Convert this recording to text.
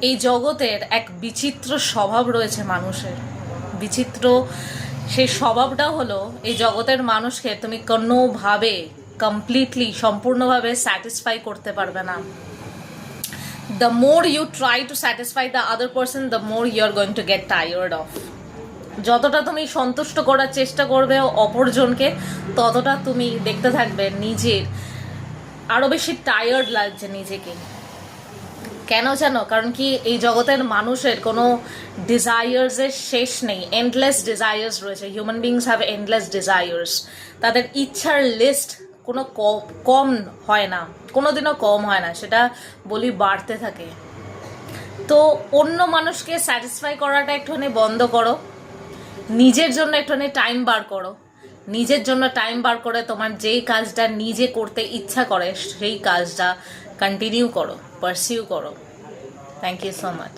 এই জগতের এক বিচিত্র স্বভাব রয়েছে মানুষের। বিচিত্র সেই স্বভাবটা হলো, এই জগতের মানুষকে তুমি কোনোভাবে কমপ্লিটলি সম্পূর্ণভাবে স্যাটিসফাই করতে পারবে না। The more you try to satisfy the other person, the more you're going to get tired of. যতটা তুমি সন্তুষ্ট করার চেষ্টা করবে অপরজনকে, ততটা তুমি দেখতে থাকবে নিজের আরো বেশি টায়ার্ড লাগছে নিজেকে। কেন জানো? কারণ কি, এই জগতের মানুষের কোনো ডিজায়ার্সের শেষ নেই, এন্ডলেস ডিজায়ার্স রয়েছে। Human beings have endless desires. তাদের ইচ্ছার লিস্ট কোনো কম হয় না, কোনোদিনও কম হয় না, সেটা বলি বাড়তে থাকে। তো অন্য মানুষকে স্যাটিসফাই করাটা একটুখানি বন্ধ করো, নিজের জন্য একটুখানি টাইম বার করো। নিজের জন্য টাইম বার করে তোমার যেই কাজটা নিজে করতে ইচ্ছা করে সেই কাজটা কন্টিনিউ করো, পারসিউ করো। Thank you so much.